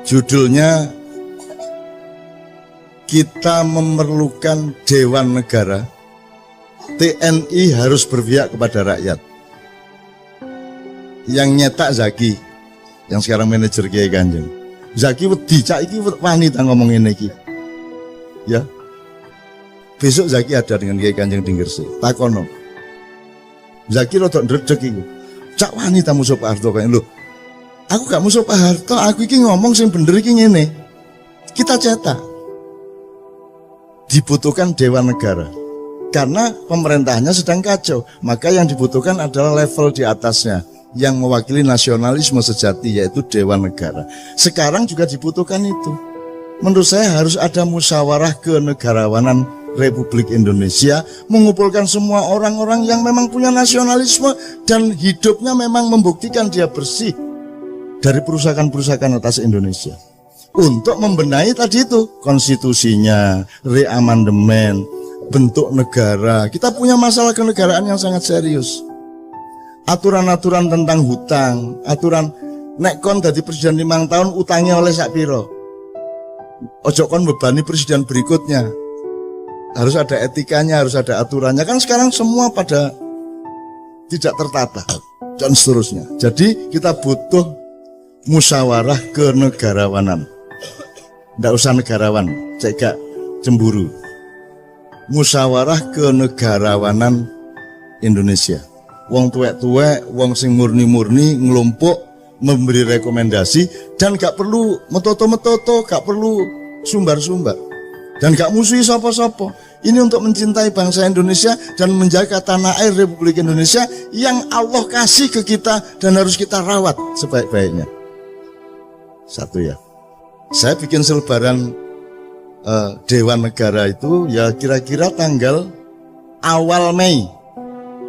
Judulnya Kita Memerlukan Dewan Negara, TNI harus berpihak kepada rakyat. Yang nyetak Zaki, yang sekarang manajer Kiai Kanjeng. Zaki wedi cak iki wanita ngomong ngene iki. Ya. Besok Zaki ada dengan Kiai Kanjeng di Gresik. Takono. Zaki rada ndredeg iku. Cak wanita musuh Pak Harto kaya lho. Aku gak musuh Pak Harto, aku iki ngomong sing bener iki ngene. Kita cetak. Dibutuhkan Dewan Negara. Karena pemerintahnya sedang kacau, maka yang dibutuhkan adalah level di atasnya yang mewakili nasionalisme sejati, yaitu Dewan Negara. Sekarang juga dibutuhkan itu. Menurut saya harus ada musyawarah kenegarawanan Republik Indonesia, mengumpulkan semua orang-orang yang memang punya nasionalisme dan hidupnya memang membuktikan dia bersih dari perusakan-perusakan atas Indonesia. Untuk membenahi tadi itu konstitusinya, reamandemen, bentuk negara. Kita punya masalah kenegaraan yang sangat serius. Aturan-aturan tentang hutang, aturan nek kon dadi presiden 5 tahun utangnya oleh sak piro. Ojo kon bebani presiden berikutnya. Harus ada etikanya, harus ada aturannya. Kan sekarang semua pada tidak tertata dan seterusnya. Jadi kita butuh musyawarah kenegarawanan. Nggak usah negarawan, cek gak cemburu. Musyawarah kenegarawanan Indonesia. Wong tuwek-tuwek, wong sing murni-murni ngelompok memberi rekomendasi dan gak perlu metoto-metoto, gak perlu sumbar-sumbar dan gak musuhi sapa-sapa. Ini untuk mencintai bangsa Indonesia dan menjaga tanah air Republik Indonesia yang Allah kasih ke kita dan harus kita rawat sebaik-baiknya. Satu ya. Saya bikin selebaran Dewan Negara itu ya kira-kira tanggal awal Mei.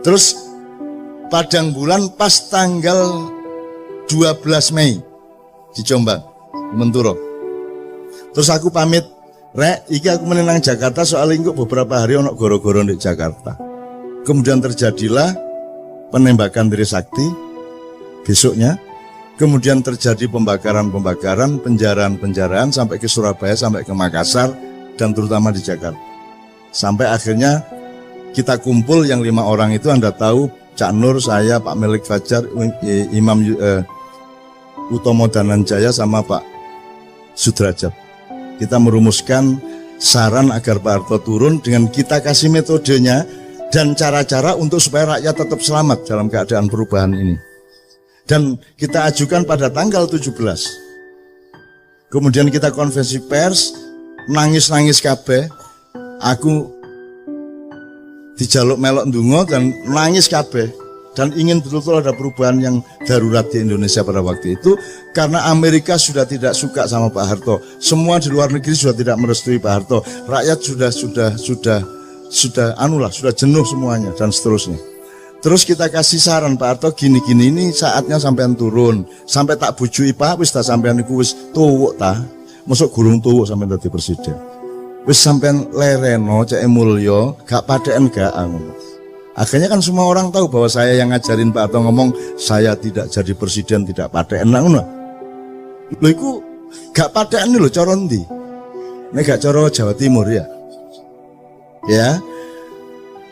Terus padang bulan pas tanggal 12 Mei di Jombang, Menturo. Terus aku pamit, Rek, iki aku menenang Jakarta soalnya kok beberapa hari ono goro-goro di Jakarta. Kemudian terjadilah penembakan Trisakti besoknya. Kemudian terjadi pembakaran-pembakaran, penjaraan-penjaraan sampai ke Surabaya, sampai ke Makassar, dan terutama di Jakarta. Sampai akhirnya kita kumpul yang 5 orang itu, Anda tahu, Cak Nur, saya, Pak Melik Fajar, Imam Utomo Dananjaya, sama Pak Sudrajat. Kita merumuskan saran agar Pak Harto turun dengan kita kasih metodenya dan cara-cara untuk supaya rakyat tetap selamat dalam keadaan perubahan ini. Dan kita ajukan pada tanggal 17. Kemudian kita konferensi pers, nangis-nangis kabeh. Aku dijaluk melok ndonga dan nangis kabeh. Dan ingin betul-betul ada perubahan yang darurat di Indonesia pada waktu itu. Karena Amerika sudah tidak suka sama Pak Harto. Semua di luar negeri sudah tidak merestui Pak Harto. Rakyat sudah jenuh semuanya dan seterusnya. Terus kita kasih saran Pak Harto gini-gini, ini saatnya sampean turun. Sampai tak bujui Pak, wis tak sampean iku wis tuwuk ta. Mosok gurung tuwuk sampean dadi presiden. Wis sampean lereno cek mulya, gak padeken gak ngono. Akhirnya kan semua orang tahu bahwa saya yang ngajarin Pak Harto ngomong saya tidak jadi presiden tidak padeken ngono. Lho iku gak padeken lho cara ndi? Nek gak cara Jawa Timur ya. Ya.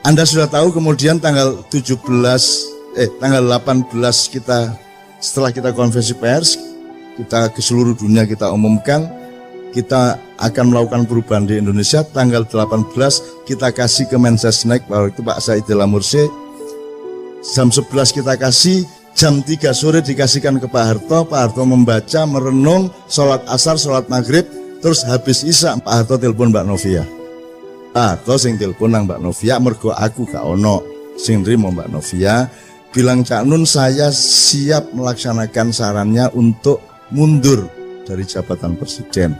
Anda sudah tahu kemudian tanggal 18 kita setelah kita konferensi pers, kita ke seluruh dunia kita umumkan kita akan melakukan perubahan di Indonesia. Tanggal 18 kita kasih ke Mensesnek, bahwa itu Pak Saidillah Mursi. Jam 11 kita kasih, jam 3 sore dikasihkan ke Pak Harto. Pak Harto membaca, merenung, sholat asar, sholat maghrib, terus habis isya Pak Harto telepon Mbak Novia. Atau sing telepon nang Mbak Novia, mergo aku gak ono sing nrimo Mbak Novia, bilang Cak Nun saya siap melaksanakan sarannya untuk mundur dari jabatan presiden.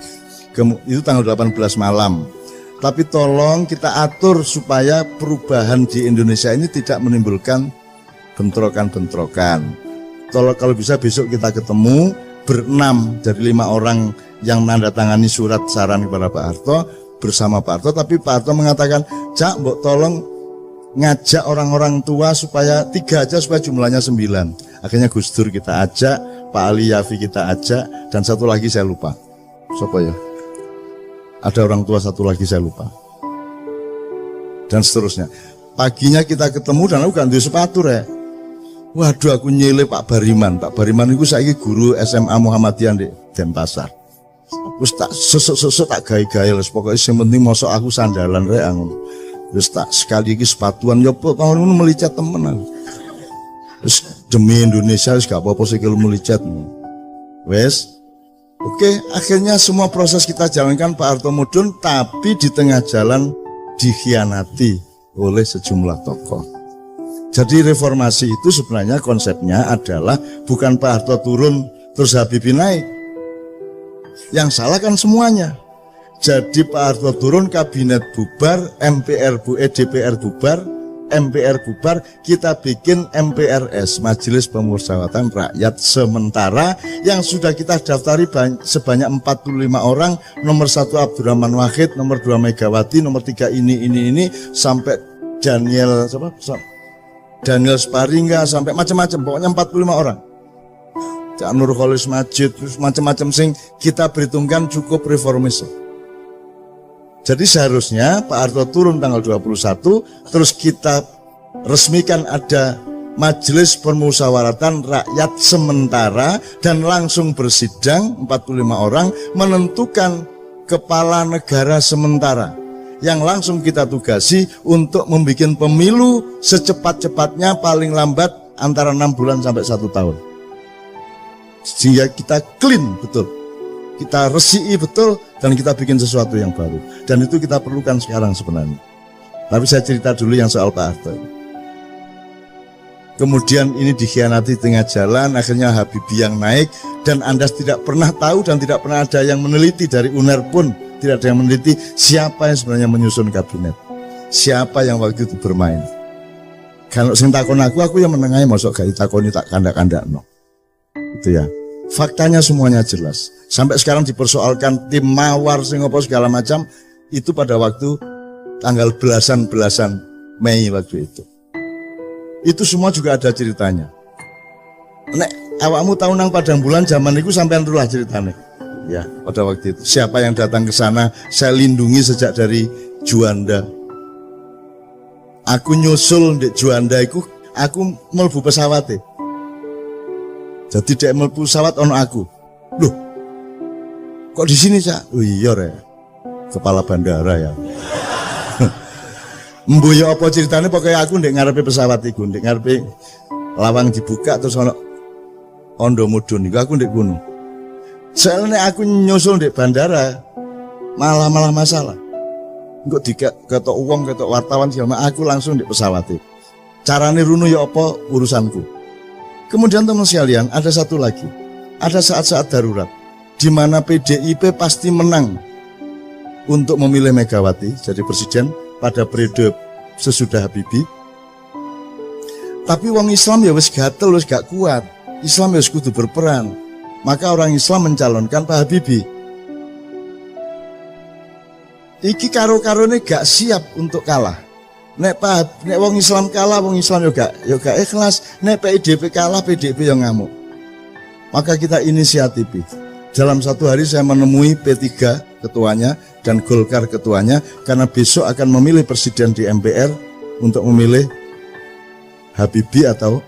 Itu tanggal 18 malam. Tapi tolong kita atur supaya perubahan di Indonesia ini tidak menimbulkan bentrokan-bentrokan. Tolong kalau bisa besok kita ketemu berenam dari 5 orang yang menandatangani surat saran kepada Pak Harto bersama Pak Harto, tapi Pak Harto mengatakan, Cak, mbok tolong ngajak orang-orang tua supaya 3 aja supaya jumlahnya 9. Akhirnya Gus Dur kita ajak, Pak Ali Yafi kita ajak, dan satu lagi saya lupa. Siapa ya? Ada orang tua satu lagi saya lupa. Dan seterusnya. Paginya kita ketemu dan aku ganti sepatu rek. Waduh, aku nyele Pak Bariman. Pak Bariman itu saiki guru SMA Muhammadiyah di Denpasar. Wis tak sesuk tak gawe-gawe wis pokoke sing penting mosok aku sandalan rek ngono. Wis tak sekali iki sepatuan yo tahun ngono melicet temen aku. Wis demi Indonesia wis gak apa-apa sikil melicet. Wis. Oke, akhirnya semua proses kita jalankan Pak Harto mudhun, tapi di tengah jalan dikhianati oleh sejumlah tokoh. Jadi reformasi itu sebenarnya konsepnya adalah bukan Pak Harto turun terus Habibie naik. Yang salah kan semuanya. Jadi Pak Harto turun, kabinet bubar, DPR bubar, MPR bubar, kita bikin MPRS, Majelis Pemusyawaratan Rakyat Sementara, yang sudah kita daftari sebanyak 45 orang, nomor 1 Abdurrahman Wahid, nomor 2 Megawati, nomor 3 ini, sampai Daniel Sparinga, sampai macam-macam, pokoknya 45 orang. Cak Nurholis Majid, macam-macam sing kita perhitungkan cukup reformis. Jadi seharusnya Pak Harto turun tanggal 21, terus kita resmikan ada Majelis Permusyawaratan Rakyat Sementara dan langsung bersidang 45 orang menentukan kepala negara sementara yang langsung kita tugasi untuk membuat pemilu secepat-cepatnya, paling lambat antara 6 bulan sampai 1 tahun. Sehingga kita clean betul, kita resiki betul, dan kita bikin sesuatu yang baru. Dan itu kita perlukan sekarang sebenarnya. Tapi saya cerita dulu yang soal Pak Harto. Kemudian ini dikhianati tengah jalan, akhirnya Habibie yang naik, dan Anda tidak pernah tahu dan tidak pernah ada yang meneliti, dari UNER pun tidak ada yang meneliti siapa yang sebenarnya menyusun kabinet, siapa yang waktu itu bermain. Kalau sing takon aku yang menengahi, masuk gak ditakoni tak kandak-kandak no. Itu ya. Faktanya semuanya jelas. Sampai sekarang dipersoalkan tim mawar sing apa segala macam, itu pada waktu tanggal belasan Mei waktu itu. Itu semua juga ada ceritanya. Nek awakmu tahu nang Padang Bulan zaman itu sampean rulah ceritanya. Ya, pada waktu itu siapa yang datang ke sana saya lindungi sejak dari Juanda. Aku nyusul di Juanda itu, aku mlebu pesawat. Jadi dia mlebu pesawat ono aku. Loh, kok di sini Cak? Oh iya re, kepala bandara ya. Mbuyo apa ceritanya, pokoknya aku ndek ngarepe pesawat iku, ndek ngarepe lawang dibuka terus ono ondo mudun iku, aku ndek kono. Soalnya aku nyusul ndek bandara malah masalah. Engko diketok uang, ketok wartawan segala, aku langsung ndek pesawat itu. Carane runu ya apa urusanku. Kemudian teman sekalian, ada satu lagi, ada saat-saat darurat di mana PDIP pasti menang untuk memilih Megawati jadi presiden pada periode sesudah Habibie. Tapi wong Islam ya wis gatel, wis gak kuat. Islam ya wis kudu berperan. Maka orang Islam mencalonkan Pak Habibie. Iki karo-karone gak siap untuk kalah. Nek wong Islam kalah, wong Islam juga ikhlas. Nek PDIP kalah, PDIP yang ngamuk. Maka kita inisiatif. Dalam satu hari saya menemui P3 ketuanya dan Golkar ketuanya, karena besok akan memilih presiden di MPR untuk memilih Habibie atau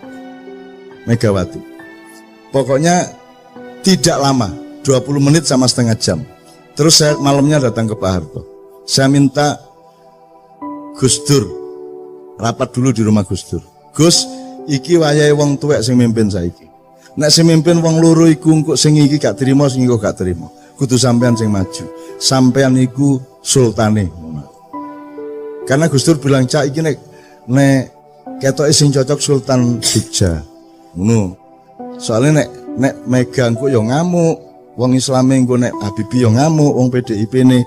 Megawati. Pokoknya tidak lama, 20 menit sama setengah jam. Terus saya malamnya datang ke Pak Harto. Saya minta Gus Dur rapat dulu di rumah Gus Dur. Gus, iki wayahe wong tuwek sing mimpin saiki. Nek sing mimpin wong loro iku engko sing iki gak trimo, sing iku gak trimo. Kudu sampean sing maju. Sampean iku sultane. Karena Gus Dur bilang, "Cak iki nek ketoke sing cocok Sultan Jogja." Ngono. Soalnya nek Mega engko ya ngamuk, wong Islame engko nek Habibie ya ngamuk, wong PDIP ne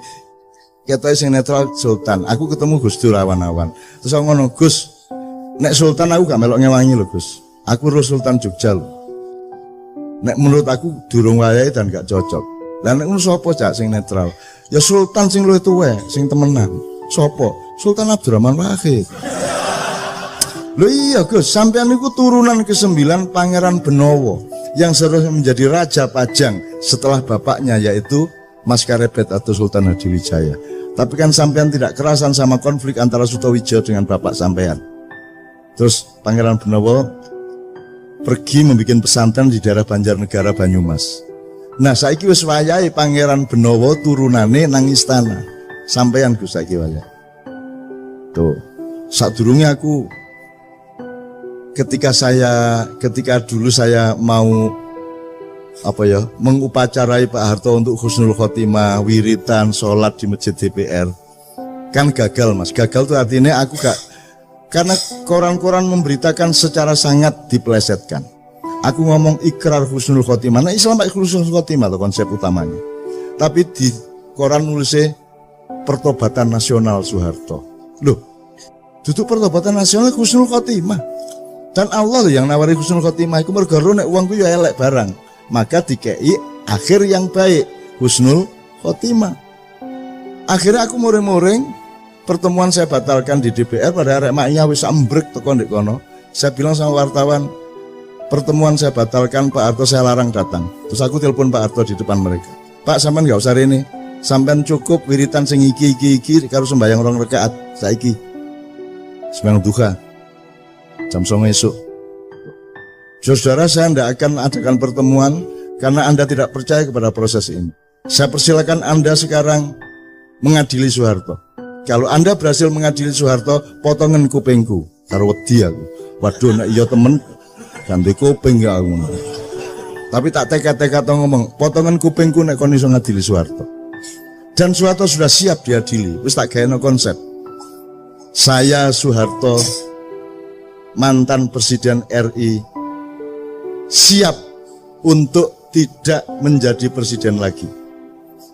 ketoke sing netral Sultan. Aku ketemu Gus Dur awan-awan. Terus aku ngono, "Gus, nek Sultan aku gak melok ngewangi lho, Gus. Aku ro Sultan Jogja lho. Nek menurut aku durung wayahe dan gak cocok. Lah nek ngono sapa Cak sing netral? Ya Sultan sing luwih tuwek, sing temenan. Sapa? Sultan Abdurrahman Wahid." Lho iya Gus, sampean niku turunan ke-9 Pangeran Benowo yang seharusnya menjadi raja Pajang setelah bapaknya, yaitu Mas Karebet atau Sultan Hadiwijaya. Tapi kan sampean tidak kerasan sama konflik antara Sutawijaya dengan bapak sampean. Terus Pangeran Benowo pergi membuat pesantren di daerah Banjarnegara, Banyumas. Nah, saiki wis wayahe Pangeran Benowo turunane nang istana. Sampean Gus saiki wayahe. Tuh, sadurunge aku ketika dulu saya mau mengupacarai Pak Harto untuk husnul khotimah, wiritan, sholat di masjid DPR, kan gagal Mas. Gagal tuh artinya aku gak, karena koran-koran memberitakan secara sangat dipelesetkan. Aku ngomong ikrar husnul khotimah, nah Islam husnul khotimah tuh konsep utamanya, tapi di koran nulisnya pertobatan nasional Soeharto. Loh, duduk pertobatan nasional husnul khotimah, dan Allah loh yang nawari husnul khotimah. Aku mergaro nek uangku ya elek barang, maka dikei akhir yang baik, husnul khotimah. Akhirnya aku muring-muring, pertemuan saya batalkan di DPR pada hari maknya wis ambrek teko ndek kono. Saya bilang sama wartawan, pertemuan saya batalkan, Pak Harto saya larang datang. Terus aku telepon Pak Harto di depan mereka, Pak sampean gak usah rene, sampean cukup wiritan sing iki karo sembahyang 2 rakaat saiki. Sembahyang duha jam 09.00 esuk. Saudara, saya tidak akan adakan pertemuan karena Anda tidak percaya kepada proses ini. Saya persilakan Anda sekarang mengadili Soeharto. Kalau Anda berhasil mengadili Soeharto, potongan kupingku karo wedi aku. Waduh, nek iya temen ganti kuping ya aku. Tapi tak teka-teka to ngomong, potongan kupingku nek kon iso ngadili Soeharto. Dan Soeharto sudah siap diadili. Wis tak gawe konsep. Saya Soeharto, mantan Presiden RI, siap untuk tidak menjadi presiden lagi.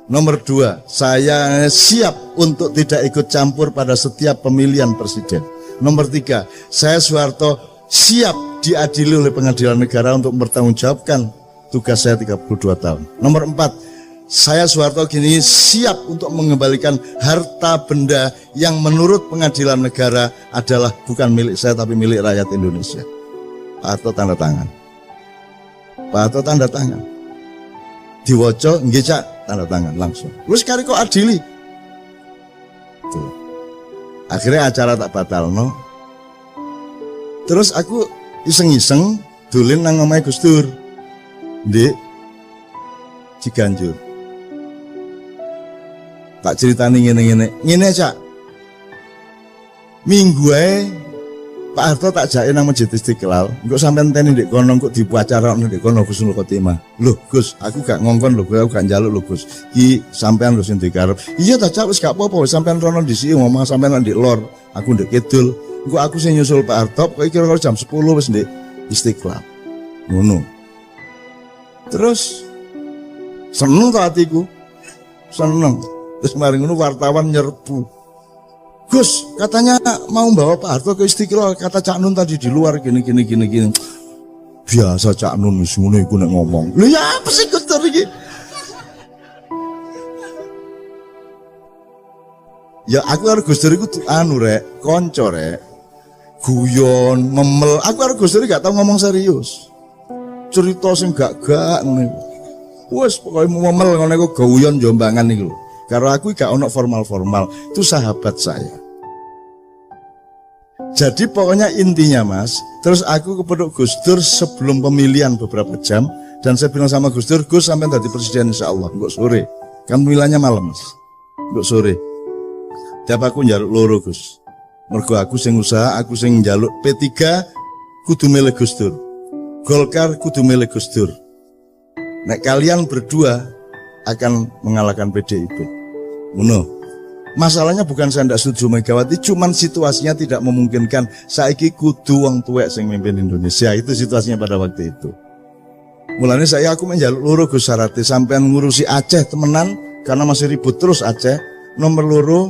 Nomor 2, saya siap untuk tidak ikut campur pada setiap pemilihan presiden. Nomor 3, saya Soeharto siap diadili oleh pengadilan negara untuk mempertanggungjawabkan tugas saya 32 tahun. Nomor 4, saya Soeharto kini siap untuk mengembalikan harta benda yang menurut pengadilan negara adalah bukan milik saya tapi milik rakyat Indonesia. Pak Harto tanda tangan. Pak Harto tanda tangan. Diwoco nggih Cak, tanda tangan langsung. Wis kari kok adili. Tuh. Akhirnya acara tak batalno. Terus aku iseng-iseng dolen nang omahe Gus Dur. Ndek Ciganjur. Tak ceritani ngene Cak. Minggu ae Pak Harto tak jake nang Masjid Istiqlal, engko sampean teni ndek kono kok dipuacarakno ndek kono husnul khotimah. Loh Gus, aku gak ngongkon lho, aku gak njaluk lho Gus. Iki sampean lho sing dikarep. Iya ta Cak, wis gak apa-apa, sampean rono dhisiki ngomong sampean ndek lor, aku ndek kidul. Engko aku sing nyusul Pak Harto, kok kira-kira jam 10 wis ndek Istiqlal. Ngono. Terus seneng ta atiku. Seneng. Terus mari ngono wartawan nyerbu. Gus, katanya mau bawa Pak Harto ke Istiqlal, kata Cak Nun tadi di luar gini. Biasa Cak Nun wis ngono iku nek ngomong. Lho ya apa sih Gus Dur iki? Ya aku karo Gus Dur iku rek, kanca rek. Guyon, memel. Aku karo Gus Dur gak tau ngomong serius. Cerita sing gak ngene. Wes pokoke memel ngono iku guyon jombangan iku lho. Karo aku gak ono formal-formal, itu sahabat saya. Jadi pokoknya intinya Mas, terus aku kepeduk Gus Dur sebelum pemilihan beberapa jam, dan saya bilang sama Gus Dur, Gus sampai jadi presiden insya Allah, enggak sore, kan pemilihannya malam Mas, enggak sore. Tiap aku njaluk loro Gus, mergo aku sing usaha, aku sing njaluk P3 kudu milih Gus Dur, Golkar kudu milih Gus Dur. Nek kalian berdua akan mengalahkan PDIP. Ngono. Masalahnya bukan saya tidak setuju Megawati, cuman situasinya tidak memungkinkan. Saiki kudu wong tuwek sing mimpin Indonesia, itu situasinya pada waktu itu. Mulanya aku menjaluk loro Gus Sarati, sampean ngurusi Aceh temenan karena masih ribut terus Aceh. Nomor loro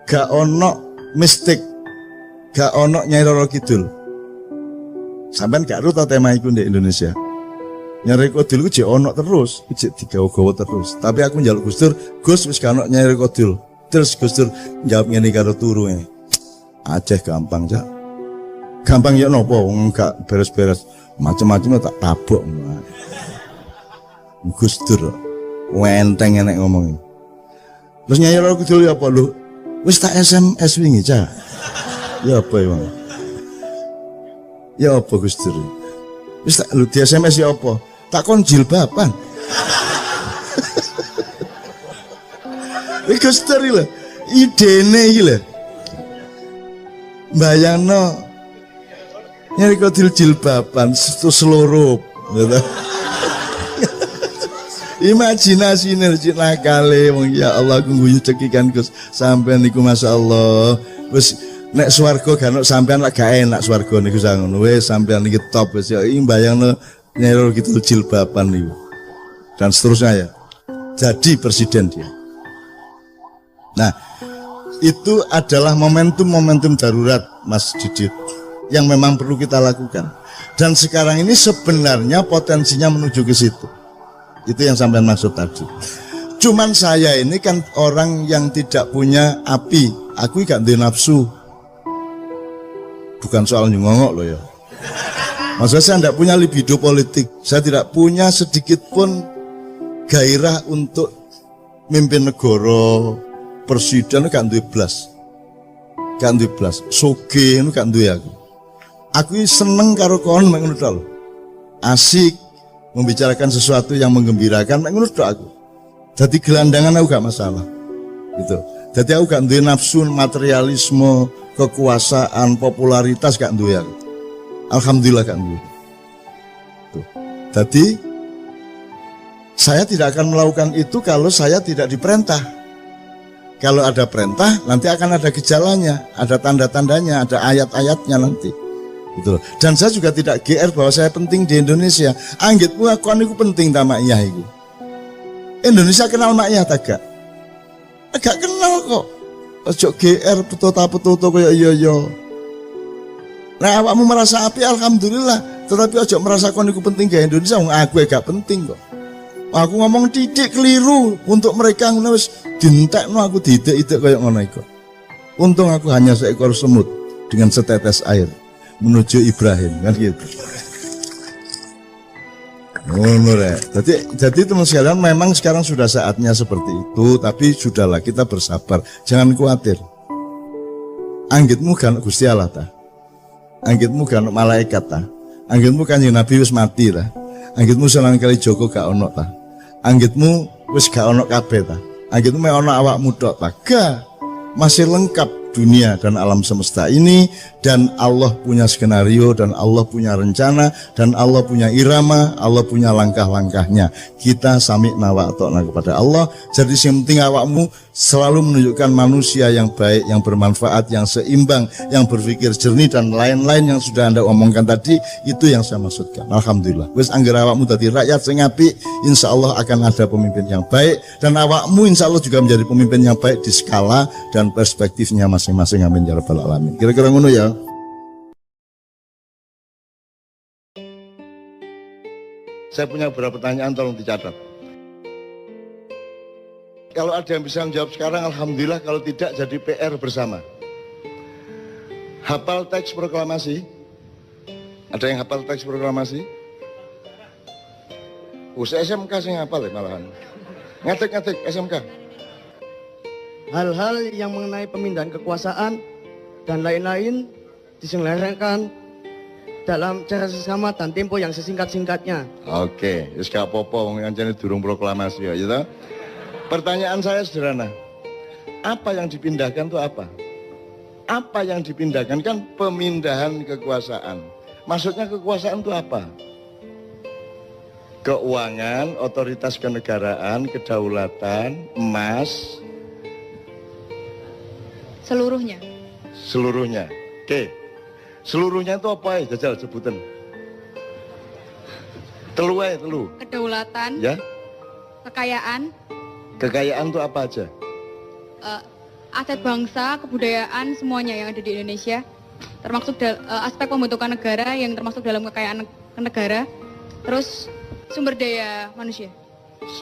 gak ono mistik, gak ono Nyai Roro Kidul. Sampean gak ruta tema iku di Indonesia. Nyari kodil ku jek ono terus, jek digawa-gawa terus. Tapi aku njaluk Gus Dur, Gus wis gak ono nyari kodil. Terus Gus Dur jawab ngene karo turu Aceh gampang Cak. Gampang ya nopo wong gak beres-beres. Macam-macam tak tabok. Gus Dur wenteng enek ngomong. Terus Nyai Roro Kidul ya apa lu? Wis tak SMS wingi cah. Ya apa ya? Ya apa Gus Dur? Wis tak lu di SMS ya apa? Tak kon jilbaban. Gus Dur iki lho, idene iki lho. Bayangno Nyai Kidul jilbaban seluruh gitu. Imajinasi nih nakale wong ya Allah aku guyu cekikan Gus sampean niku masyaallah wis nek swarga gak ono sampean lak gak enak swarga niku sangono wis sampean iki top wis ya iki bayangno Nyai Roro Kidul jilbaban niku dan seterusnya ya jadi presiden dia. Nah itu adalah momentum-momentum darurat Mas Didit yang memang perlu kita lakukan dan sekarang ini sebenarnya potensinya menuju ke situ. Itu yang sampean maksud tadi. Cuman saya ini kan orang yang tidak punya api. Aku gak duwe nafsu. Bukan soal nyongok loh ya. Maksudnya saya tidak punya libido politik. Saya tidak punya sedikit pun gairah untuk mimpin negara, presiden gak duwe blas. Gak duwe blas. Soge itu gak duwe aku. Aku seneng karo kon ngono lho. Asik membicarakan sesuatu yang menggembirakan, menurut aku. Jadi gelandangan aku gak masalah, gitu. Jadi aku gak duwe nafsu materialisme, kekuasaan, popularitas gak duwe aku. Alhamdulillah gak duwe. Tuh. Jadi saya tidak akan melakukan itu kalau saya tidak diperintah. Kalau ada perintah, nanti akan ada gejalanya, ada tanda-tandanya, ada ayat-ayatnya nanti. Gitu. Dan saya juga tidak GR bahwa saya penting di Indonesia. Anggitmu aku niku penting ta mak iyah iku. Indonesia kenal mak iyah ta gak? Agak kenal kok. Ojo GR petota-petota kaya iya. Nah awakmu merasa api alhamdulillah, tetapi ojo merasa kon niku penting ke Indonesia, wong aku gak penting kok. Aku ngomong titik keliru untuk mereka ngono wis dientekno aku didik-idik kaya ngono iku. Untung aku hanya seekor semut dengan setetes air menuju Ibrahim kan gitu. Jadi teman sekalian memang sekarang sudah saatnya seperti itu, tapi sudahlah kita bersabar, jangan khawatir. Anggitmu kan Gusti Allah ta, anggitmu kan malaikat ta, anggitmu kan Nabi wis mati ta, anggitmu Sunan Kalijaga gak ono ta, anggitmu wis gak ono kabeh ta, anggitmu mek ono awakmu tok ta, gak, masih lengkap dunia dan alam semesta ini, dan Allah punya skenario, dan Allah punya rencana, dan Allah punya irama, Allah punya langkah-langkahnya. Kita sami'na wa ata'na kepada Allah. Jadi yang penting awakmu selalu menunjukkan manusia yang baik, yang bermanfaat, yang seimbang, yang berpikir jernih, dan lain-lain yang sudah Anda omongkan tadi. Itu yang saya maksudkan. Alhamdulillah wis anggar awakmu tadi rakyat sing apik, insya Allah akan ada pemimpin yang baik, dan awakmu insya Allah juga menjadi pemimpin yang baik di skala dan perspektifnya masing-masing. Amin ya rabbal alamin. Kira-kira ngono ya. Saya punya beberapa pertanyaan, tolong dicatat. Kalau ada yang bisa menjawab sekarang alhamdulillah, kalau tidak jadi PR bersama. Hafal teks proklamasi? Ada yang hafal teks proklamasi? Saya SMK sih hafal ya malahan. Ngatik-ngatik SMK. Hal-hal yang mengenai pemindahan kekuasaan dan lain-lain diselenggarakan dalam cara sesama dan tempo yang sesingkat-singkatnya. Oke, wis gak apa-apa wong kancane durung proklamasi ya, gitu. Pertanyaan saya sederhana. Apa yang dipindahkan itu apa? Apa yang dipindahkan kan pemindahan kekuasaan. Maksudnya kekuasaan itu apa? Keuangan, otoritas kenegaraan, kedaulatan, emas, seluruhnya. Seluruhnya. Oke. Seluruhnya itu apa ya? Jajal sebutan. Telu ae, telu. Kedaulatan. Ya. Kekayaan. Kekayaan itu apa aja? Aset bangsa, kebudayaan, semuanya yang ada di Indonesia. Termasuk aspek pembentukan negara yang termasuk dalam kekayaan negara. Terus sumber daya manusia.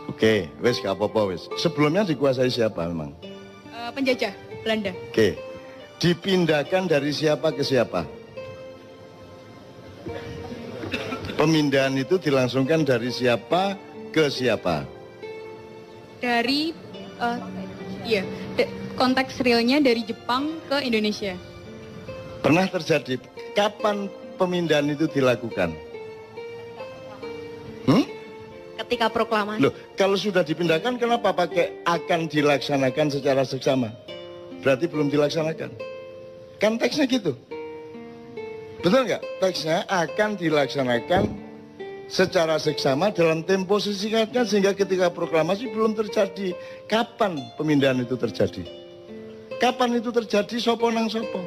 Oke, wes gak apa-apa wes. Sebelumnya dikuasai siapa memang? Penjajah Belanda. Oke. Dipindahkan dari siapa ke siapa? Pemindahan itu dilangsungkan dari siapa ke siapa? Dari iya, konteks realnya dari Jepang ke Indonesia. Pernah terjadi. Kapan pemindahan itu dilakukan? Ketika proklamasi. Loh, kalau sudah dipindahkan kenapa pakai akan dilaksanakan secara seksama? Berarti belum dilaksanakan. Kan teksnya gitu. Betul nggak? Teksnya akan dilaksanakan secara seksama dalam tempo sesingkatnya sehingga ketika proklamasi belum terjadi. Kapan pemindahan itu terjadi? Kapan itu terjadi? Sopo nang sopo?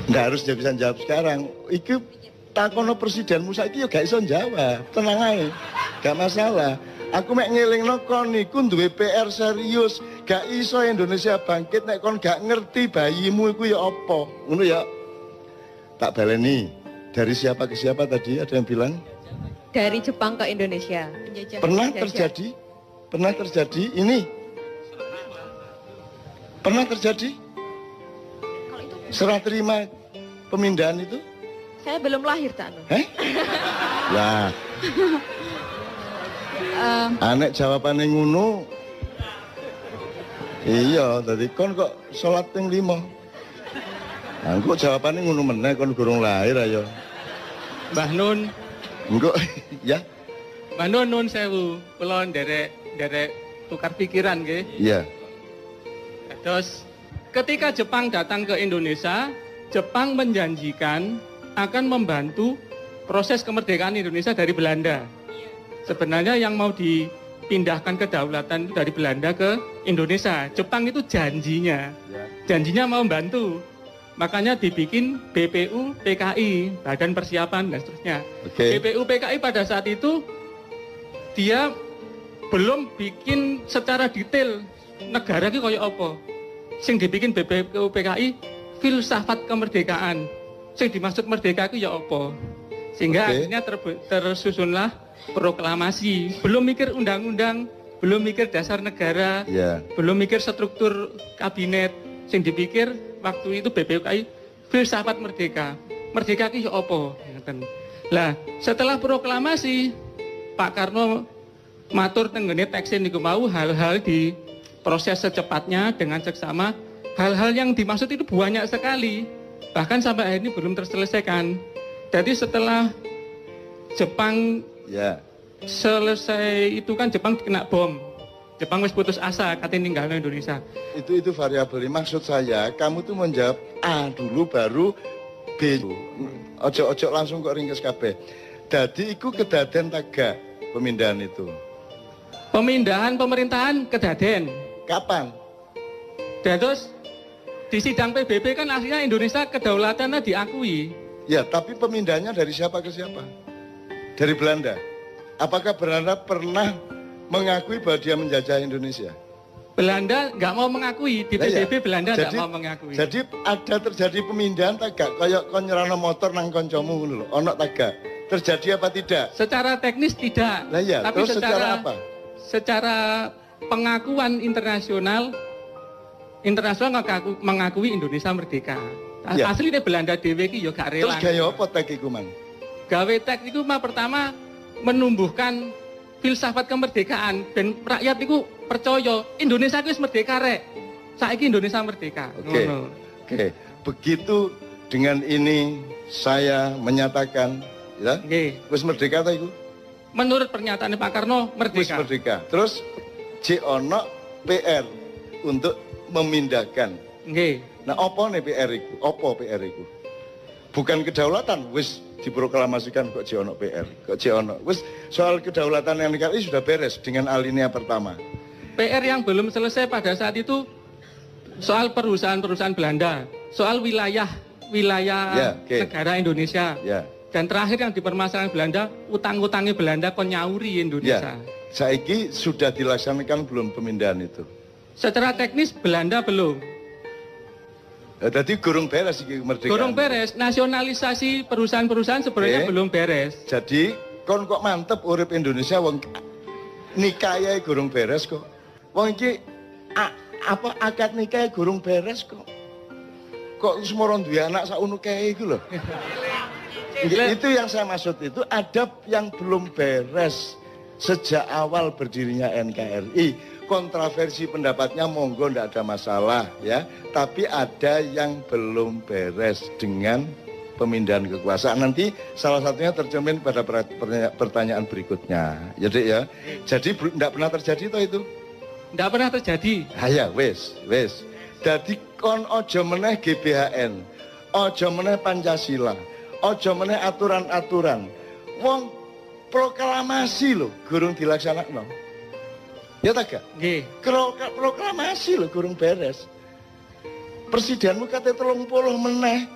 Nggak harus dia bisa jawab sekarang. Itu takono presiden Musa itu ya gak iso jawab. Tenang aja, gak masalah. Aku mek ngelingno kon niku duwe PR serius. Gak iso Indonesia bangkit nek kon gak ngerti bayimu iku ya apa. Ngono ya. Tak baleni. Dari siapa ke siapa tadi? Ada yang bilang? Dari Jepang ke Indonesia. Pernah terjadi? Pernah terjadi ini? Pernah terjadi? Serah terima pemindahan itu? Saya belum lahir, Cak Nun. Lah. Anek jawabannya ngono. Iya, tadi kon kok sholat ping 5. Nah, kok jawabannya ngono meneh kon gurung lahir ayo. Mbah Nun, Engko ya. Mbah Nun nun sewu, kula nderek tukar pikiran nggih. Iya. Terus ketika Jepang datang ke Indonesia, Jepang menjanjikan akan membantu proses kemerdekaan Indonesia dari Belanda. Sebenarnya yang mau dipindahkan kedaulatan itu dari Belanda ke Indonesia. Jepang itu janjinya mau membantu. Makanya dibikin BPU PKI, Badan Persiapan dan seterusnya. BPU PKI pada saat itu dia belum bikin secara detail negara itu kayak apa. Sing dibikin BPU PKI filsafat kemerdekaan. Sing dimaksud merdeka itu ya apa? Sehingga akhirnya tersusunlah proklamasi. Belum mikir undang-undang, belum mikir dasar negara, belum mikir struktur kabinet. Sing dipikir waktu itu BPUKI filsafat merdeka. Merdeka itu ya apa? Lah, setelah proklamasi Pak Karno matur tenggene teksin niku mau hal-hal di proses secepatnya dengan seksama. Hal-hal yang dimaksud itu banyak sekali. Bahkan sampai hari ini belum terselesaikan. Jadi setelah Jepang selesai itu kan Jepang kena bom. Jepang wis putus asa katanya ninggalin Indonesia. Itu variabel. Maksud saya kamu tuh menjawab A dulu baru B. Ojo langsung kok ringkes kabeh. Jadi iku kedaden taga pemindahan itu. Pemindahan pemerintahan kedaden. Kapan? Terus di sidang PBB kan akhirnya Indonesia kedaulatannya diakui. Ya, tapi pemindahannya dari siapa ke siapa? Dari Belanda. Apakah Belanda pernah mengakui bahwa dia menjajah Indonesia? Belanda nggak mau mengakui, di PBB Belanda nggak mau mengakui. Jadi ada terjadi pemindahan tagak, kayak kon nyerano motor nang koncomu ngono lho, ono tagak. Terjadi apa tidak? Secara teknis tidak. Lah ya, tapi terus secara apa? Secara pengakuan internasional mengakui Indonesia merdeka. Ya. Asli ini Belanda dewe iki ya gak rela. Terus gaya apa tek iku, Man? Gawe tek iku pertama menumbuhkan filsafat kemerdekaan dan rakyat itu percaya Indonesia wis merdeka rek. Saiki Indonesia merdeka. Oke. Begitu dengan ini saya menyatakan ya. Wis merdeka ta iku? Menurut pernyataan Pak Karno merdeka. Wis merdeka. Terus ono PR untuk memindahkan. Nggih. Nah, apa nih PR iku? Apa PR iku? Bukan kedaulatan, wis diproklamasikan kok ono PR, kok ono. Wis soal kedaulatan yang negara ini sudah beres dengan alinea pertama. PR yang belum selesai pada saat itu soal perusahaan-perusahaan Belanda, soal wilayah negara Indonesia. Dan terakhir yang dipermasalahkan Belanda, utang-utangnya Belanda kon nyauri Indonesia. Saiki sudah dilaksanakan belum pemindahan itu? Secara teknis Belanda belum. Jadi gurung beres iki kemerdekaan. Gurung beres, nasionalisasi perusahaan-perusahaan sebenarnya belum beres. Jadi kon kok mantep urip Indonesia wong nikah gurung beres kok. Wong iki apa akad nikah gurung beres kok. kok semua orang duwe anak sauno kae iku lho. Itu yang saya maksud, itu ada yang belum beres sejak awal berdirinya NKRI. Kontroversi pendapatnya monggo ndak ada masalah ya, tapi ada yang belum beres dengan pemindahan kekuasaan. Nanti salah satunya tercermin pada pertanyaan berikutnya. Jadi ya, jadi ndak pernah terjadi toh itu? Ndak pernah terjadi. Ya wes. Jadi kon ojo meneh GBHN, ojo meneh Pancasila, ojo meneh aturan-aturan. Wong proklamasi lho gurung dilaksanakno. Ya tak gak? Nggih. Proklamasi lho gurung beres. Presidenmu kate 30 meneh.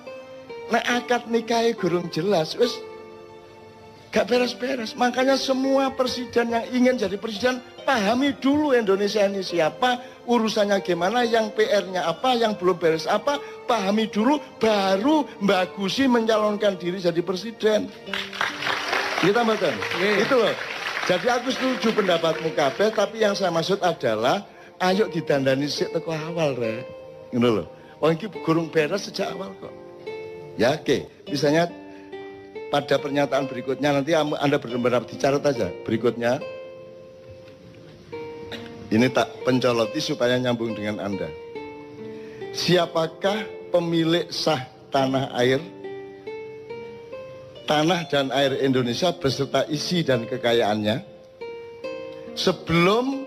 Nek akad nikahe gurung jelas, wis gak beres-beres. Makanya semua presiden yang ingin jadi presiden, pahami dulu Indonesia ini siapa, urusannya gimana, yang PR-nya apa, yang belum beres apa, pahami dulu, baru bagusi mencalonkan diri jadi presiden. Kita betul. Itu loh. Jadi aku setuju pendapatmu kabeh, tapi yang saya maksud adalah ayo didandani sik teko awal rek. Ngono lho. Wong iki gurung beres sejak awal kok. Ya oke. Misalnya pada pernyataan berikutnya nanti Anda benar-benar dicatat aja berikutnya. Ini tak pencoloti supaya nyambung dengan Anda. Siapakah pemilik sah tanah air? Tanah dan air Indonesia beserta isi dan kekayaannya sebelum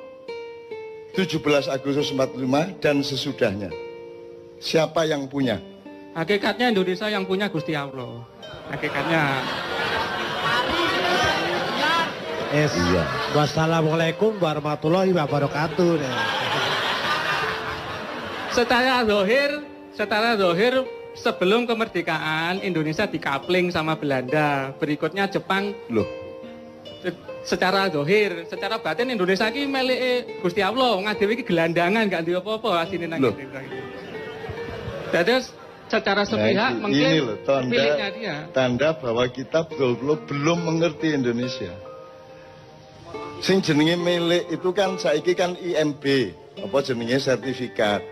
17 Agustus 45 dan sesudahnya. Siapa yang punya? Hakikatnya Indonesia yang punya Gusti Allah. Hakikatnya. Iya. Wassalamualaikum warahmatullahi wabarakatuh. Secara zahir sebelum kemerdekaan Indonesia dikapling sama Belanda, berikutnya Jepang. Loh, secara zahir, secara batin Indonesia iki melike Gusti Allah, ngadewe iki gelandangan gak duwe apa-apa asine nang kene. Dados secara sepihak mungkin miliknya dia. Tanda bahwa kita betul-betul belum mengerti Indonesia. Sing jenenge milik itu kan saiki kan IMB, apa jenenge sertifikat.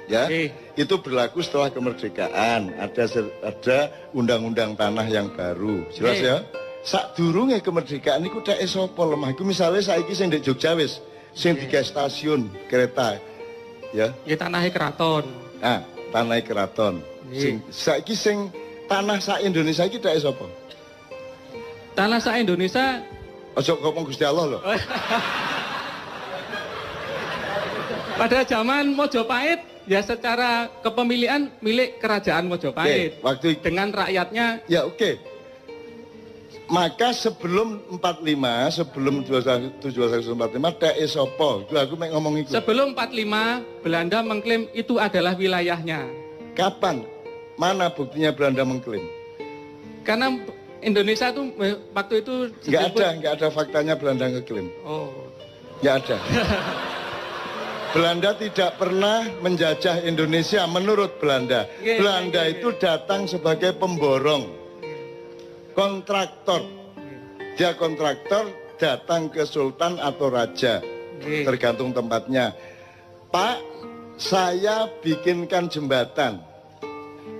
Ya, itu berlaku setelah kemerdekaan. Ada undang-undang tanah yang baru. Jelas ya? Sakdurunge kemerdekaan niku dhek sapa lemah. Iku misale saiki sing ndek Jogja wis sing 3 stasiun kereta. Ya. Ya tanahe keraton. Nah, tanah keraton. Saiki sing tanah sak Indonesia iki dhek sapa? Tanah sak Indonesia ojo ngomong Gusti Allah loh. Pada zaman Mojopahit ya secara kepemilikan milik kerajaan Mojopahit. Waktu dengan rakyatnya. Ya oke. Maka sebelum 45, sebelum 1745 dhek sapa? Aku mek ngomong iku. Sebelum 45 Belanda mengklaim itu adalah wilayahnya. Kapan? Mana buktinya Belanda mengklaim? Karena Indonesia itu waktu itu nggak ada faktanya Belanda ngeklaim. Oh. Nggak ada. Belanda tidak pernah menjajah Indonesia menurut Belanda. Belanda itu datang sebagai pemborong, kontraktor. Dia kontraktor datang ke sultan atau raja, tergantung tempatnya. Pak, saya bikinkan jembatan.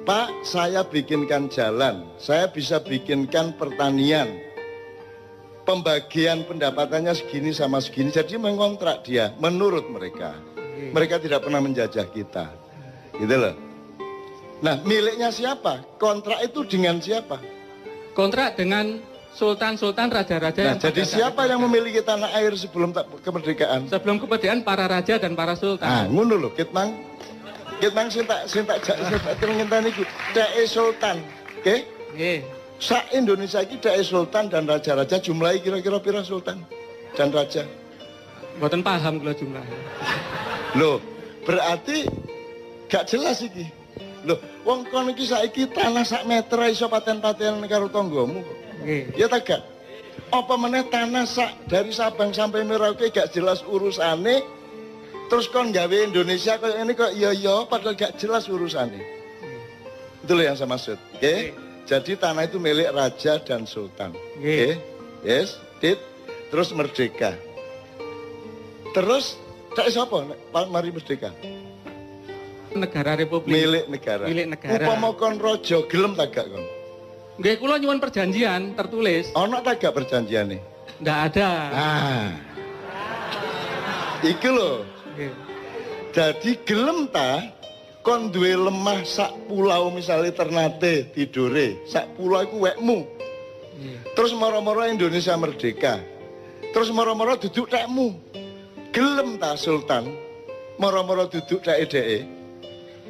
Pak, saya bikinkan jalan. Saya bisa bikinkan pertanian. Pembagian pendapatannya segini sama segini. Jadi mengontrak dia menurut mereka. Mereka tidak pernah menjajah kita. Gitu loh. Nah, miliknya siapa? Kontrak itu dengan siapa? Kontrak dengan sultan-sultan, raja-raja. Nah, jadi siapa yang memiliki tanah air sebelum kemerdekaan? Sebelum kemerdekaan para raja dan para sultan. Nah, ngono lho, Kitmang sing tak ngenteni iku dhek sultan. Oke? Nggih. Sak Indonesia iki dhek sultan dan raja-raja, jumlahnya kira-kira pira sultan dan raja? Mboten paham kula jumlahnya. Loh, berarti gak jelas iki. Loh, wong kon iki saiki tanah sak meter iso paten-paten karo tanggamu kok. Nggih. Ya ta gak? Apa meneh tanah sak dari Sabang sampai Merauke gak jelas urusane. Terus kon gawe Indonesia kayak ini kok iya padahal gak jelas urusane. Itu loh yang saya maksud. Oke? Jadi tanah itu milik raja dan sultan. Oke? Yes, terus merdeka. Terus tak siapa mari merdeka. negara republik. Milik negara. Milik negara. Upama kon raja gelem tak gak kon? Nggih, kula nyuwun perjanjian tertulis. Ana tak gak perjanjiane? Ndak ada. Ah. Iki lho. Nggih. Jadi gelem ta kon duwe lemah sak pulau misalnya Ternate tidure, sak pulau iku wekmu. Terus moro-moro Indonesia merdeka. Terus moro-moro duduk tekmu. Gelem ta Sultan? Moro-moro duduk dheke.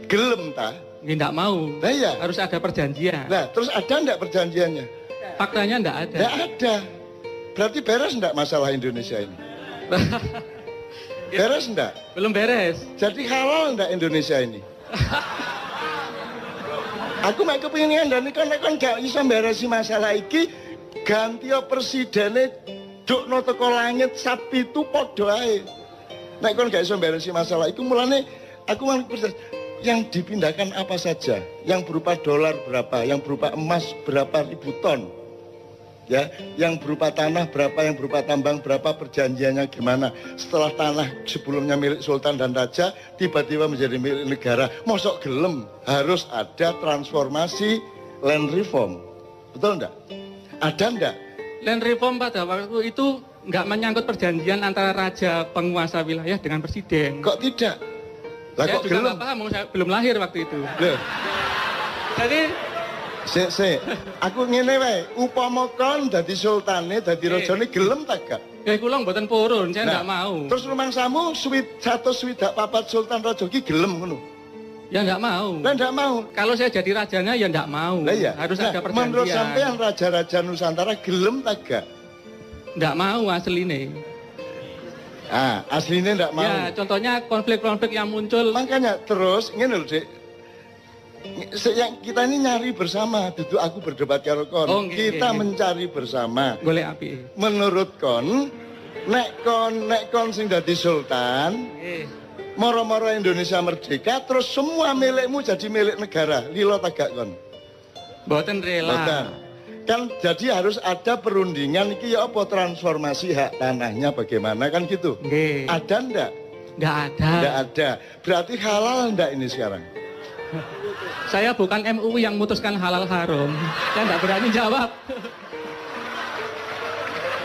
Gelem ta? Nggih, ndak mau. Lah iya. Harus ada perjanjian. Nah, terus ada ndak perjanjiannya? Faktanya ndak ada. Ndak ada. Berarti beres ndak masalah Indonesia ini? Beres ndak? Belum beres. Jadi halal ndak Indonesia ini? Aku mek kepengin ngandani kon nek kon gak iso mberesi masalah iki, ganti presidene dukno teko langit sapitu padha ae. Nek kon gak iso mberesi masalah iku mulane aku yang dipindahkan apa saja, yang berupa dolar berapa, yang berupa emas berapa ribu ton. Ya, yang berupa tanah berapa, yang berupa tambang berapa, perjanjiannya gimana. Setelah tanah sebelumnya milik sultan dan raja tiba-tiba menjadi milik negara, mosok gelem harus ada transformasi land reform. Betul enggak? Ada enggak? Land reform pada waktu itu nggak menyangkut perjanjian antara raja penguasa wilayah dengan presiden. Kok tidak? Lah Saya kok juga gelem? nggak paham, saya belum lahir waktu itu. Loh, Jadi sik. Aku ngene wae, upama kon dadi sultane, dadi rajane gelem tak gak? ya kula mboten purun, saya nggak mau. Terus rumangsamu 124 sultan raja ki gelem ngono. Ya nggak mau. Lah ndak mau. Kalau saya jadi rajanya ya nggak mau. Lah iya. Harus Nah, ada perjanjian. menurut sampean raja-raja Nusantara gelem tak gak? Nggak mau asline. Ah, aslinya ndak mau. Ya, contohnya konflik-konflik yang muncul. Makanya terus ngene lho, Dik. Yang kita ini nyari bersama, duduk aku berdebat karo kon. Oh, nggih, Kita nggih. mencari bersama. Golek api. Menurut kon, nek kon sing dadi sultan, moro-moro Indonesia merdeka, terus semua milikmu jadi milik negara. Lilo tagak kon. Mboten rela. Boten. Kan jadi harus ada perundingan iki ya apa transformasi hak tanahnya bagaimana kan gitu. Nggih. Ada ndak? Nggak ada. Ndak ada. Berarti halal ndak ini sekarang? Saya bukan MUI yang memutuskan halal haram. Saya nggak berani jawab.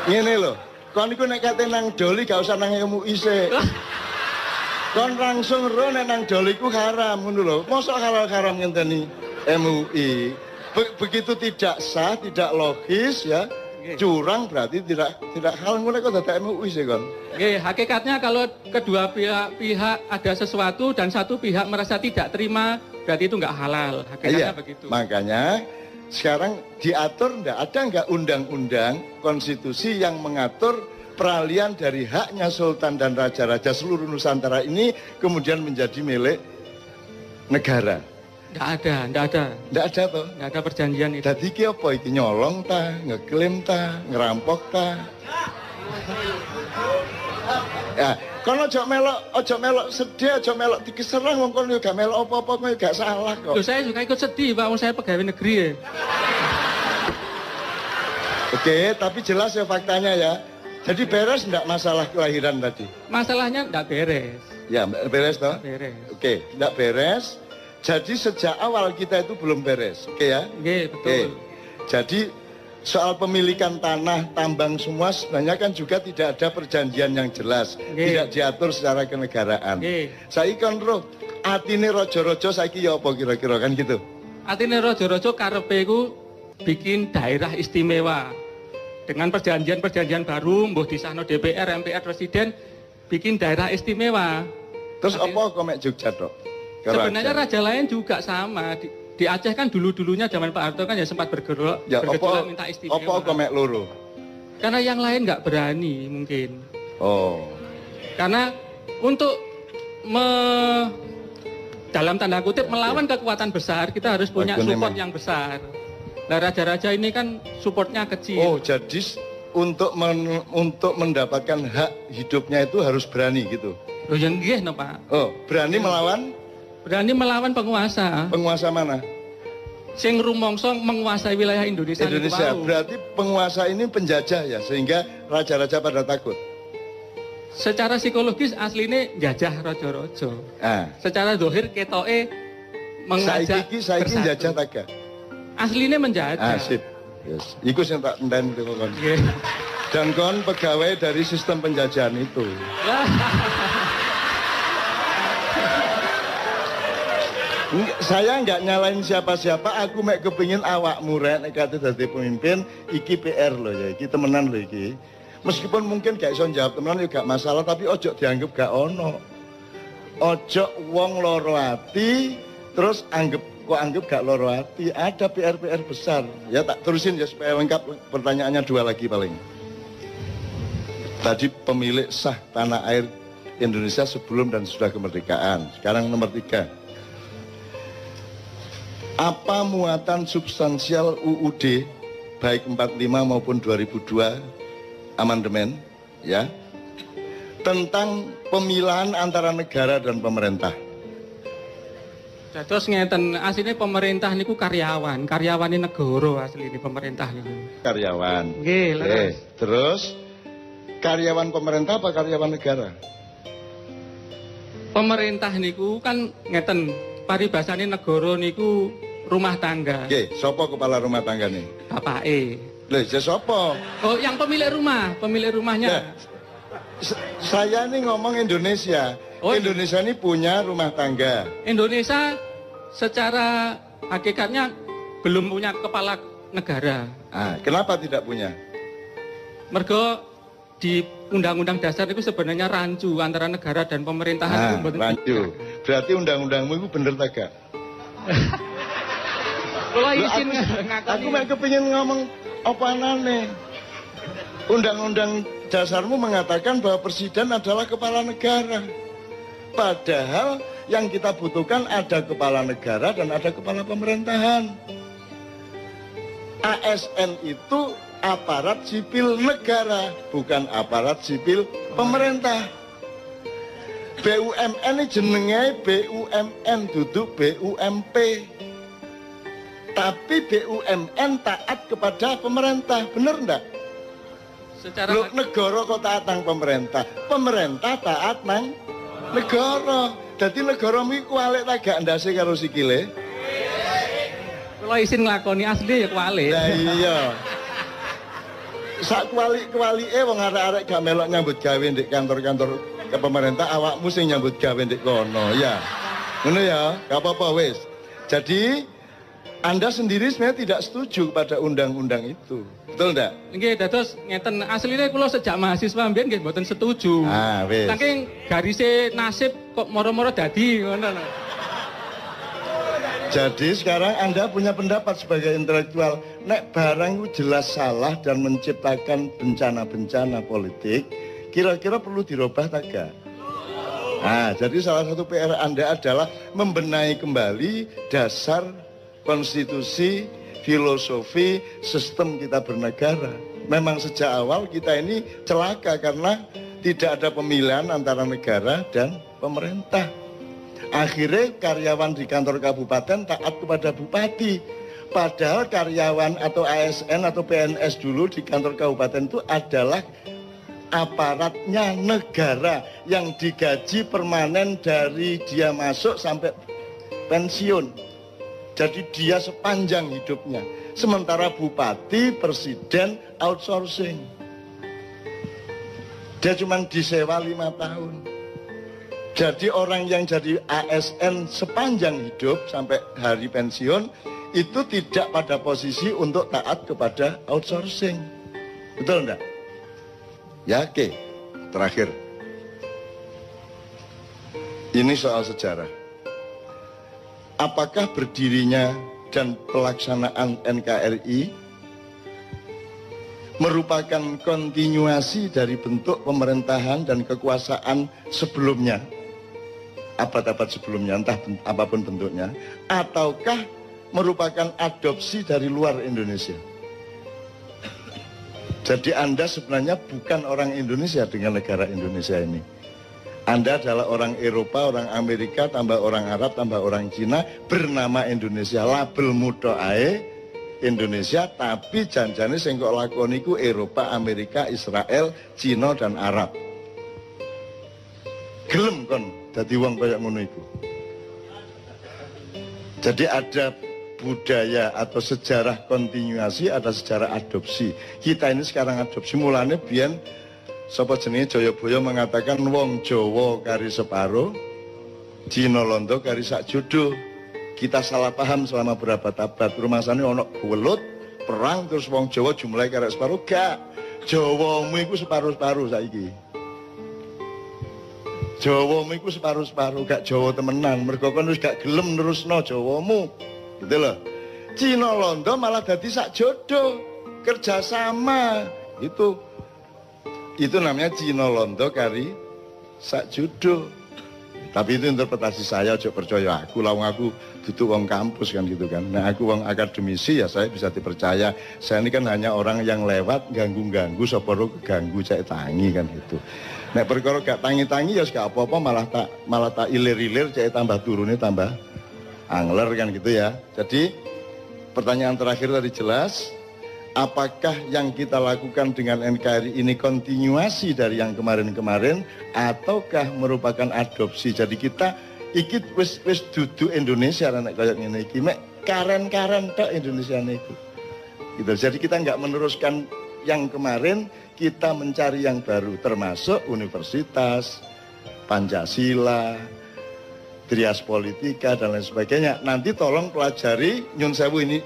Ngene lho, kon iku nek kate nang doli gak usah nang MUI sik. Kon langsung ro nek nang doli ku haram ngono lho. Mosok halal haram ngenteni MUI. Begitu tidak sah, tidak logis ya. Curang berarti tidak halal ngono kok dadak MUI sih kon. Nggih, hakikatnya kalau kedua pihak ada sesuatu dan satu pihak merasa tidak terima, berarti itu nggak halal. Hakikatnya begitu. Makanya sekarang diatur ada nggak undang-undang konstitusi yang mengatur peralihan dari haknya sultan dan raja-raja seluruh Nusantara ini kemudian menjadi milik negara? Nggak ada. Nggak ada toh? Nggak ada perjanjian itu. Dadi iki apa iki nyolong ta, ngeklaim ta, ngerampok ta? Ya, kon ojo melok sedih, ojo melok dikeserang wong kon yo gak melok apa-apa, kowe gak salah kok. Loh, saya juga ikut sedih, Pak, saya pegawai negeri ya. Oke, tapi jelas ya faktanya ya. Jadi beres enggak masalah kelahiran tadi? Masalahnya nggak beres. Ya, beres toh? Beres. Oke, enggak beres. Jadi sejak awal kita itu belum beres. Oke ya? Nggih, betul. Jadi soal pemilikan tanah, tambang semua sebenarnya kan juga tidak ada perjanjian yang jelas. Nggih. Tidak diatur secara kenegaraan. Nggih. Saiki kan roh, atine rojo-rojo saiki ya apa kira-kira kan gitu? Artinya rojo-rojo karepe iku bikin daerah istimewa. Dengan perjanjian-perjanjian baru, mbuh disahno DPR, MPR, Presiden, bikin daerah istimewa. Terus apa kok mek Jogja tok? Sebenarnya raja lain juga sama. Di Aceh kan dulu-dulunya zaman Pak Harto kan ya sempat bergejolak minta istimewa. Apa kok mek loro? Karena yang lain nggak berani mungkin. Oh. Karena untuk dalam tanda kutip melawan kekuatan besar, kita harus punya support yang besar. Nah, raja-raja ini kan supportnya kecil. Oh, jadi untuk mendapatkan hak hidupnya itu harus berani gitu. Loh yang nggih no, Pak. Oh, berani melawan penguasa. Penguasa mana? Sing rumangsa menguasai wilayah Indonesia. Indonesia. Berarti penguasa ini penjajah ya, sehingga raja-raja pada takut. Secara psikologis aslinya jajah rojo-rojo. Ah. Secara dohir ketoke mengajak Saiki bersatu. jajah taga. Aslinya menjajah. Sip. Yes. Iku sing tak enten itu kon. Nggih. Dan kon pegawai dari sistem penjajahan itu. Saya nggak nyalain siapa-siapa, aku mek kepingin awakmu rek nek kate dadi pemimpin, iki PR loh ya, iki temenan loh iki. Meskipun mungkin gak iso jawab temenan ya gak masalah, tapi ojo dianggap gak ono. Ojo wong loro ati terus anggap gak loro ati. Ada PR-PR besar. Ya tak terusin ya supaya lengkap, pertanyaannya 2 lagi paling. Tadi pemilik sah tanah air Indonesia sebelum dan sudah kemerdekaan. Sekarang nomor 3. Apa muatan substansial UUD baik 45 maupun 2002 amandemen ya tentang pemilahan antara negara dan pemerintah? Terus ngeten, aslinya pemerintah niku karyawan ini negara aslinya pemerintah niku. Karyawan. Nggih, leres. Terus karyawan pemerintah apa karyawan negara? Pemerintah niku kan ngeten, paribasane negara niku rumah tangga. Oke, sopo kepala rumah tangga nih? Bapake. Loh, sopo? Oh, yang pemilik rumahnya. Nah, saya nih ngomong Indonesia. Oh, Indonesia ini punya rumah tangga. Indonesia secara hakikatnya belum punya kepala negara. Ah, kenapa tidak punya? Mergo di Undang-Undang Dasar itu sebenarnya rancu antara negara dan pemerintahan. Rancu. Berarti undang-undangmu itu bener tak gak? Kalau izin aku mek kepingin ngomong apa anane. Undang-undang dasarmu mengatakan bahwa presiden adalah kepala negara. Padahal yang kita butuhkan ada kepala negara dan ada kepala pemerintahan. ASN itu aparat sipil negara, bukan aparat sipil pemerintah. BUMN ini jenenge BUMN duduk BUMP. Tapi BUMN taat kepada pemerintah, bener enggak? secara Loh, negara kok taat nang pemerintah, pemerintah taat nang negara. Jadi negara iki kualik ta gak ndase karo sikile? kalau izin nglakoni asli ya kuali. Lah iya. Sak kualik-kualike wong arek-arek gak melok nyambut gawe ndek kantor-kantor ke pemerintah, awakmu sing nyambut gawe ndek kono ya. Ngono ya, gak apa-apa wis. Jadi Anda sendiri sebenarnya tidak setuju pada undang-undang itu. Betul enggak? Nggih, dados ngeten asline kula sejak mahasiswa mbiyen nggih mboten setuju. Ah, wis. Saking garise nasib kok moro-moro dadi ngono lho. Jadi sekarang Anda punya pendapat sebagai intelektual, nek barang itu jelas salah dan menciptakan bencana-bencana politik, kira-kira perlu dirubah tak gak? Nah, jadi salah satu PR Anda adalah membenahi kembali dasar konstitusi, filosofi, sistem kita bernegara. Memang sejak awal kita ini celaka karena tidak ada pemilihan antara negara dan pemerintah. Akhirnya karyawan di kantor kabupaten taat kepada bupati. Padahal karyawan atau ASN atau PNS dulu di kantor kabupaten itu adalah aparatnya negara yang digaji permanen dari dia masuk sampai pensiun. Jadi dia sepanjang hidupnya. Sementara bupati, presiden outsourcing. Dia cuma disewa 5 tahun. Jadi orang yang jadi ASN sepanjang hidup sampai hari pensiun itu tidak pada posisi untuk taat kepada outsourcing. Betul enggak? Ya, oke. Terakhir. Ini soal sejarah. Apakah berdirinya dan pelaksanaan NKRI merupakan kontinuasi dari bentuk pemerintahan dan kekuasaan sebelumnya, abad-abad sebelumnya, entah apapun bentuknya, ataukah merupakan adopsi dari luar Indonesia? Jadi Anda sebenarnya bukan orang Indonesia dengan negara Indonesia ini. Anda adalah orang Eropa, orang Amerika, tambah orang Arab, tambah orang Cina, bernama Indonesia, label muda ae Indonesia, tapi janjane sing kok lakoni ku Eropa, Amerika, Israel, Cina dan Arab. gelem kon dadi wong kaya ngono iku. Jadi ada budaya atau sejarah kontinuasi, ada sejarah adopsi. Kita ini sekarang adopsi, mulanya biyen sapa jenenge Jayabaya mengatakan wong Jawa kari separo, Cina Londo kari sak jodoh. Kita salah paham selama berabad-abad. Rumasane ono welut, perang terus wong Jawa jumlahe kari separo, gak. Jawamu iku separuh-separuh saiki. Jawamu iku separuh-separuh, gak Jawa temenan. Mergo kon wis gak gelem nerusno Jawamu. Gitu loh. Cina Londo malah dadi sak jodoh, kerjasama. Itu namanya Cina Londo kari sak jodoh. Tapi itu interpretasi saya, aja percaya aku. Lawang aku duduk wong kampus kan gitu kan. Nah aku wong akademisi ya saya bisa dipercaya. Saya ini kan hanya orang yang lewat ganggu-ganggu, soporo keganggu cek tangi kan gitu. Nek perkara gak tangi-tangi ya gak apa-apa, malah tak ilir-ilir cek tambah turunnya tambah angler kan gitu ya. Jadi pertanyaan terakhir tadi jelas. Apakah yang kita lakukan dengan NKRI ini kontinuasi dari yang kemarin-kemarin ataukah merupakan adopsi? Jadi kita ikut wis duduk Indonesia nek kayak ngene iki mek karen-karen tok Indonesia niku. Gitu. Jadi kita nggak meneruskan yang kemarin, kita mencari yang baru termasuk universitas, Pancasila, Trias Politika dan lain sebagainya. Nanti tolong pelajari nyun sewu ini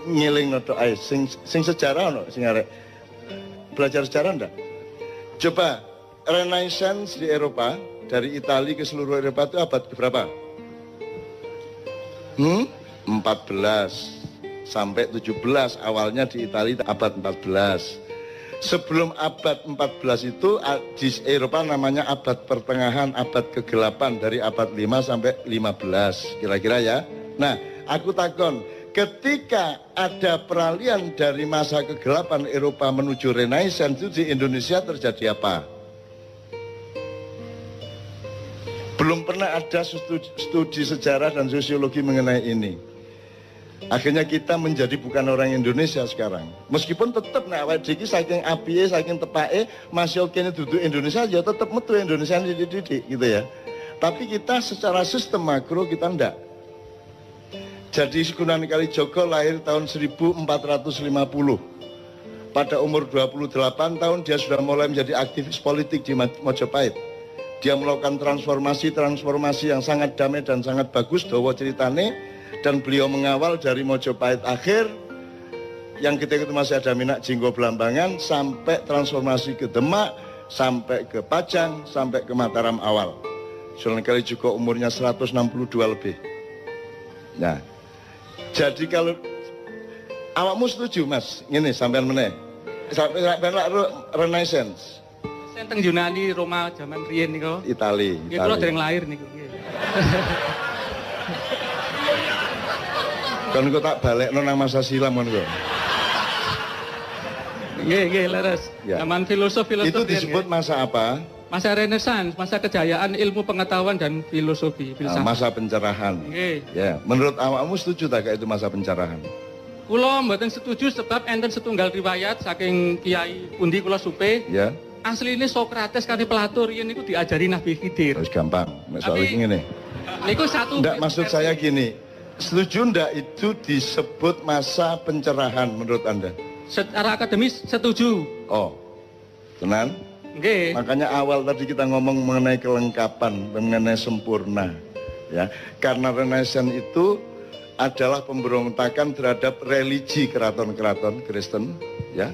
ngiling noto ae sing sejarah ono sing arek belajar sejarah ndak? Coba Renaissance di Eropa dari Italia ke seluruh Eropa itu abad berapa? 14 sampai 17 awalnya di Italia abad 14. Sebelum abad 14 itu di Eropa namanya abad pertengahan, abad ke-8 dari abad 5 sampai 15 kira-kira ya. Nah, aku takon ketika ada peralihan dari masa kegelapan Eropa menuju Renaissance itu di Indonesia terjadi apa? Belum pernah ada studi sejarah dan sosiologi mengenai ini. Akhirnya kita menjadi bukan orang Indonesia sekarang. Meskipun tetap nek awake dhewe saking apike, saking tepake masih oke duduk Indonesia ya tetap metu Indonesia dididik gitu ya. Tapi kita secara sistem makro kita ndak. Jadi Sunan Kalijaga lahir tahun 1450. Pada umur 28 tahun dia sudah mulai menjadi aktivis politik di Mojopahit. Dia melakukan transformasi yang sangat damai dan sangat bagus, dawa ceritane, dan beliau mengawal dari Mojopahit akhir yang ketika itu masih ada Minak Jinggo Belambangan sampai transformasi ke Demak, sampai ke Pajang, sampai ke Mataram awal. Sunan Kalijaga umurnya 162 lebih. Nah, jadi kalau awakmu setuju Mas, ngene sampean meneh. Sampai Renaissance. Teng Yunani, Roma zaman riyen niku. Itali. Nggih kula dereng lahir niku. Kon kok tak balekno nang masa silam kon kok. Nggih, leres. Ya. Zaman filosof Itu disebut masa apa? masa Renaissance, masa kejayaan ilmu pengetahuan dan filosofi, filsafat. Masa pencerahan. Nggih. Ya, menurut awakmu setuju tak itu masa pencerahan? Kula mboten setuju sebab enten setunggal riwayat saking Kiai pundi kula supe. Ya. Asli ini Sokrates kali Plato riyen niku diajari Nabi Khidir. Terus gampang. Nek soal iki ngene. Niku satu. Ndak, maksud saya gini. Setuju ndak itu disebut masa pencerahan menurut Anda? Secara akademis setuju. Oh. Tenan? Nggih. Makanya awal tadi kita ngomong mengenai kelengkapan, mengenai sempurna. Ya, karena Renaissance itu adalah pemberontakan terhadap religi keraton-keraton Kristen, ya.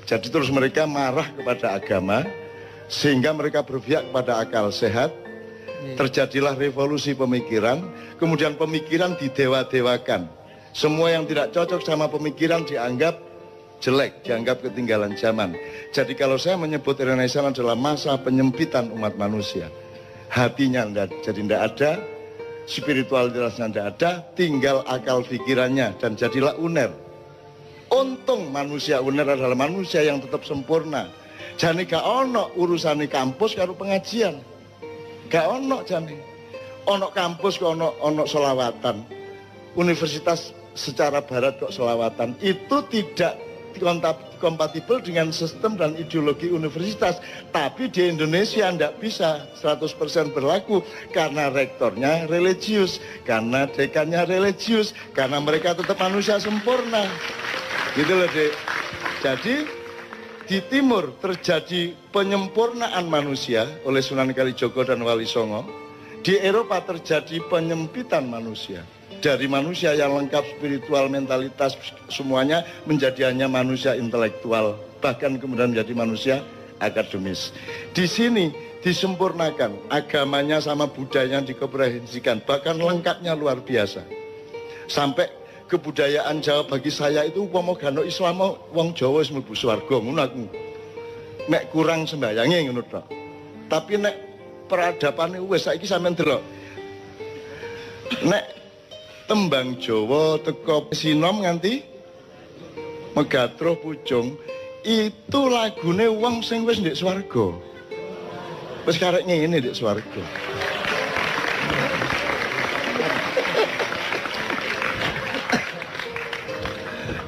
Jadi terus mereka marah kepada agama sehingga mereka berpihak kepada akal sehat. Terjadilah revolusi pemikiran, kemudian pemikiran didewa-dewakan. Semua yang tidak cocok sama pemikiran dianggap jelek, dianggap ketinggalan zaman. Jadi kalau saya menyebut Renaissance adalah masa penyempitan umat manusia. Hatinya jadi tidak ada, spiritualitasnya tidak ada, tinggal akal pikirannya dan jadilah uner. Untung manusia uner adalah manusia yang tetap sempurna. Jane gak ono urusane kampus karo pengajian. Gak ono jane. Ono kampus kok ono selawatan. Universitas secara barat kok selawatan. Itu tidak kompatibel dengan sistem dan ideologi universitas. Tapi di Indonesia tidak bisa 100% berlaku karena rektornya religius, karena dekannya religius, karena mereka tetap manusia sempurna. Gitu loh, Dek. Jadi di timur terjadi penyempurnaan manusia oleh Sunan Kalijogo dan Wali Songo. Di Eropa terjadi penyempitan manusia. Dari manusia yang lengkap spiritual, mentalitas, semuanya menjadi hanya manusia intelektual. Bahkan kemudian menjadi manusia akademis. Di sini disempurnakan, agamanya sama budayanya dikomprensikan. Bahkan lengkapnya luar biasa. Sampai kebudayaan Jawa bagi saya itu umpama gano Islam wong Jawa wis mlebu swarga ngono aku. Nek kurang sembayange ngono tok. Tapi nek peradapane wis saiki sampean delok. Nek tembang Jawa teko sinom nganti Megatruh Pucung itu lagune wong sing wis ndek swarga. Wis karek ngene ndek swarga.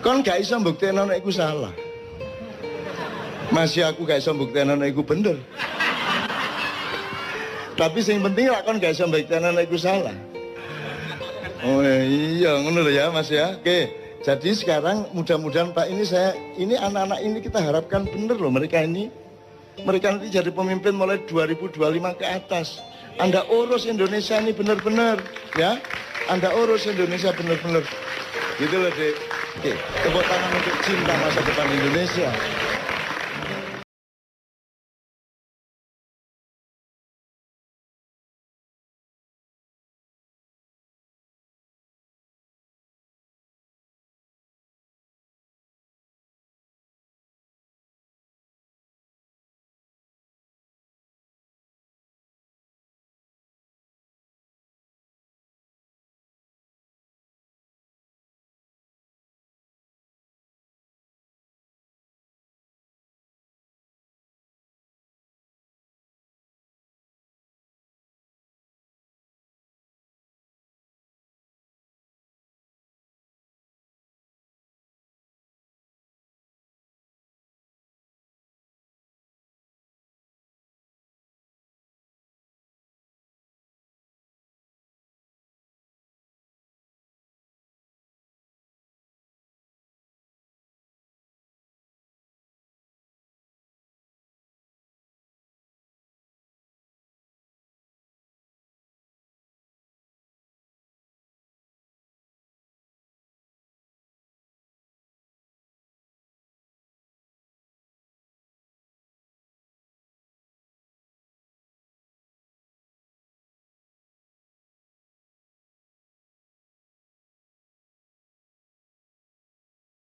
Kon gak iso mbuktekno nek iku salah. Masih aku gak iso mbuktekno nek iku bener. Tapi sing penting lak kon gak iso mbuktekno nek iku salah. Oh iya, ngono lho ya Mas ya. Oke. Jadi sekarang mudah-mudahan Pak ini anak-anak ini kita harapkan bener loh mereka ini. Mereka nanti jadi pemimpin mulai 2025 ke atas. Anda urus Indonesia ini bener-bener ya. Anda urus Indonesia bener-bener. Gitu loh, Dek. Oke, tepuk tangan untuk cinta masa depan Indonesia.